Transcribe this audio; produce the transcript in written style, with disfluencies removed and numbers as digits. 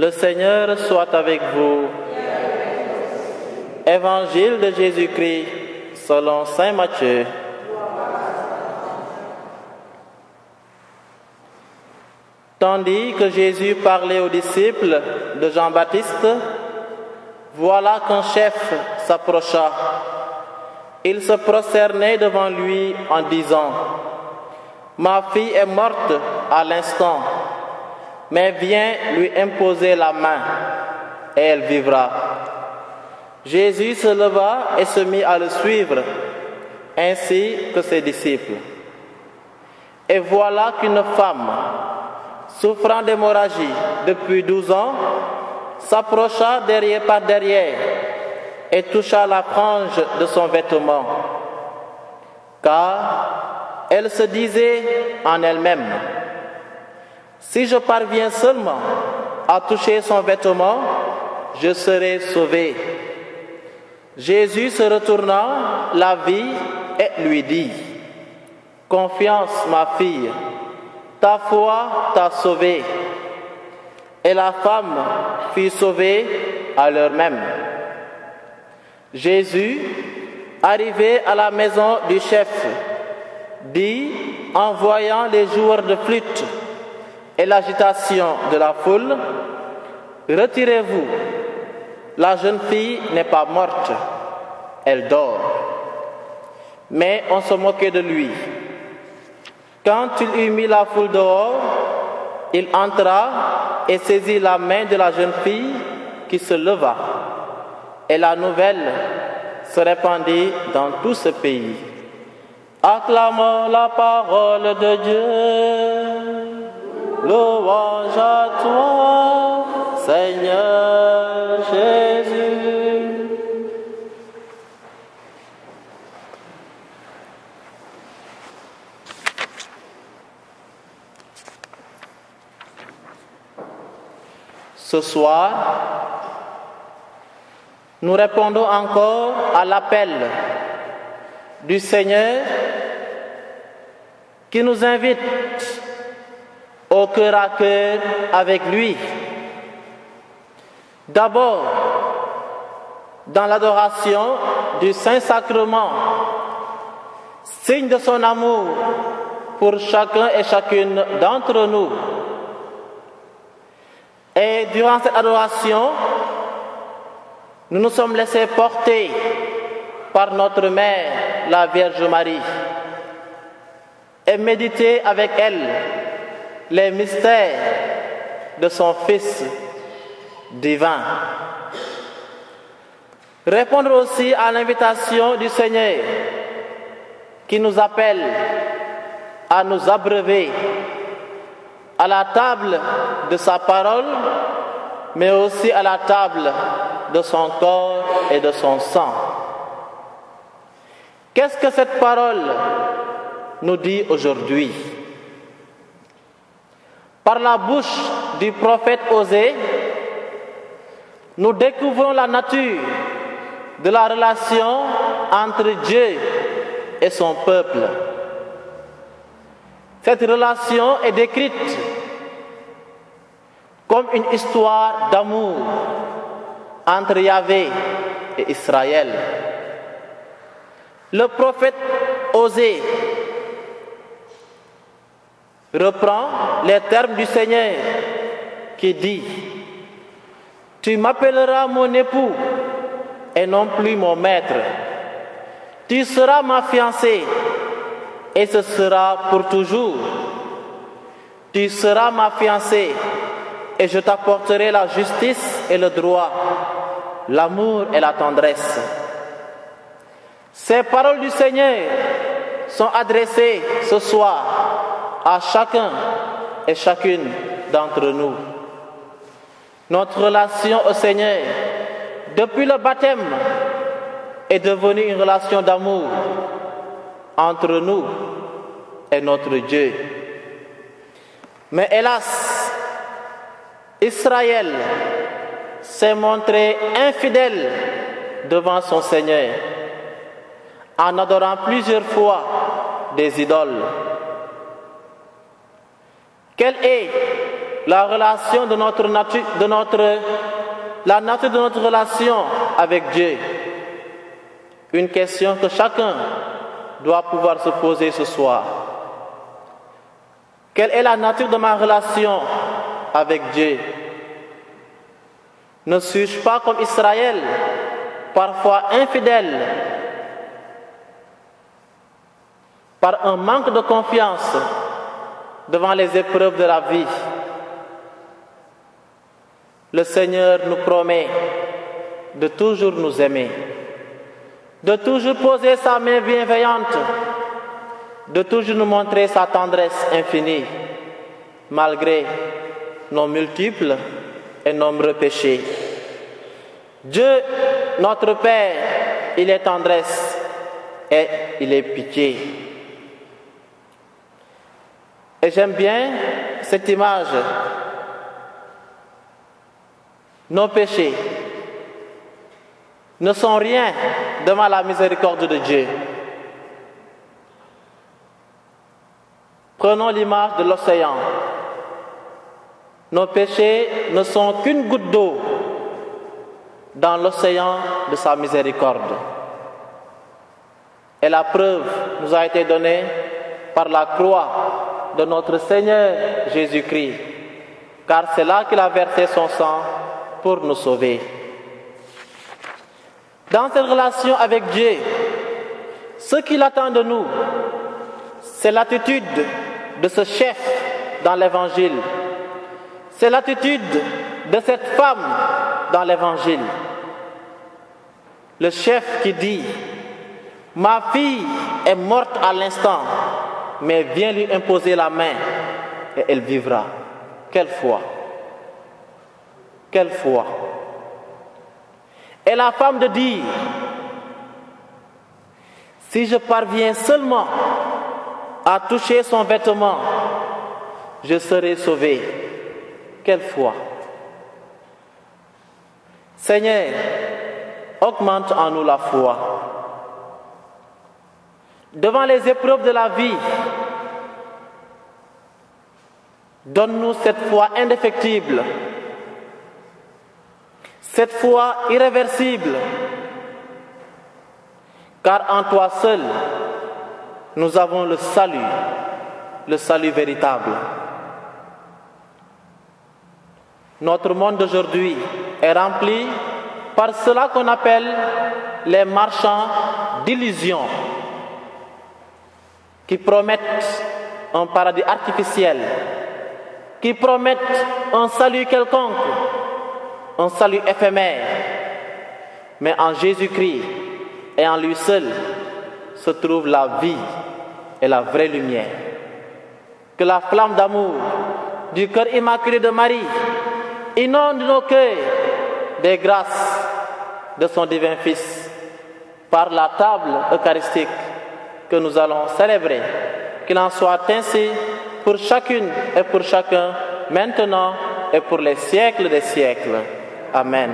Le Seigneur soit avec vous. Évangile de Jésus-Christ selon saint Matthieu. Tandis que Jésus parlait aux disciples de Jean-Baptiste, voilà qu'un chef s'approcha. Il se prosternait devant lui en disant: « Ma fille est morte à l'instant, mais viens lui imposer la main, et elle vivra. » Jésus se leva et se mit à le suivre, ainsi que ses disciples. Et voilà qu'une femme, souffrant d'hémorragie depuis 12 ans, s'approcha par derrière et toucha la frange de son vêtement. Car elle se disait en elle-même: « Si je parviens seulement à toucher son vêtement, je serai sauvée. » Jésus se retourna, la vit et lui dit: « Confiance, ma fille, ta foi t'a sauvée. » Et la femme fut sauvée à l'heure même. Jésus, arrivé à la maison du chef, dit, en voyant les joueurs de flûte et l'agitation de la foule: « Retirez-vous, la jeune fille n'est pas morte, elle dort. » Mais on se moquait de lui. Quand il eut mis la foule dehors, il entra et saisit la main de la jeune fille qui se leva. Et la nouvelle se répandit dans tout ce pays. Acclamons la parole de Dieu. Louange à toi, Seigneur Jésus. Ce soir, nous répondons encore à l'appel du Seigneur qui nous invite au cœur à cœur avec lui. D'abord, dans l'adoration du Saint-Sacrement, signe de son amour pour chacun et chacune d'entre nous. Et durant cette adoration, nous nous sommes laissés porter par notre Mère, la Vierge Marie, et méditer avec elle les mystères de son Fils divin. Répondre aussi à l'invitation du Seigneur qui nous appelle à nous abreuver à la table de sa parole, mais aussi à la table de son corps et de son sang. Qu'est-ce que cette parole nous dit aujourd'hui? Par la bouche du prophète Osée, nous découvrons la nature de la relation entre Dieu et son peuple. Cette relation est décrite comme une histoire d'amour entre Yahvé et Israël. Le prophète Osée reprend les termes du Seigneur qui dit: « Tu m'appelleras mon époux et non plus mon maître. Tu seras ma fiancée et ce sera pour toujours. Tu seras ma fiancée et je t'apporterai la justice et le droit, l'amour et la tendresse. » Ces paroles du Seigneur sont adressées ce soir à chacun et chacune d'entre nous. Notre relation au Seigneur, depuis le baptême, est devenue une relation d'amour entre nous et notre Dieu. Mais hélas, Israël s'est montré infidèle devant son Seigneur en adorant plusieurs fois des idoles. Quelle est la relation de notre nature, la nature de notre relation avec Dieu. Une question que chacun doit pouvoir se poser ce soir. Quelle est la nature de ma relation avec Dieu? Ne suis-je pas comme Israël, parfois infidèle, par un manque de confiance devant les épreuves de la vie? Le Seigneur nous promet de toujours nous aimer, de toujours poser sa main bienveillante, de toujours nous montrer sa tendresse infinie, malgré nos multiples et nombreux péchés. Dieu, notre Père, il est tendresse et il est pitié. Et j'aime bien cette image. Nos péchés ne sont rien devant la miséricorde de Dieu. Prenons l'image de l'océan. Nos péchés ne sont qu'une goutte d'eau dans l'océan de sa miséricorde. Et la preuve nous a été donnée par la croix de notre Seigneur Jésus-Christ, car c'est là qu'il a versé son sang pour nous sauver. Dans cette relation avec Dieu, ce qu'il attend de nous, c'est l'attitude de ce chef dans l'Évangile. C'est l'attitude de cette femme dans l'Évangile. Le chef qui dit: ma fille est morte à l'instant, mais viens lui imposer la main et elle vivra. Quelle foi! Quelle foi! Et la femme de dire: si je parviens seulement à toucher son vêtement, je serai sauvée. Quelle foi! Seigneur, augmente en nous la foi. Devant les épreuves de la vie, donne-nous cette foi indéfectible, cette foi irréversible, car en toi seul, nous avons le salut véritable. Notre monde d'aujourd'hui est rempli par cela qu'on appelle les marchands d'illusions, qui promettent un paradis artificiel, qui promettent un salut quelconque, un salut éphémère. Mais en Jésus-Christ et en lui seul se trouve la vie et la vraie lumière. Que la flamme d'amour du cœur immaculé de Marie inonde nos cœurs des grâces de son divin Fils par la table eucharistique que nous allons célébrer. Qu'il en soit ainsi pour chacune et pour chacun, maintenant et pour les siècles des siècles. Amen.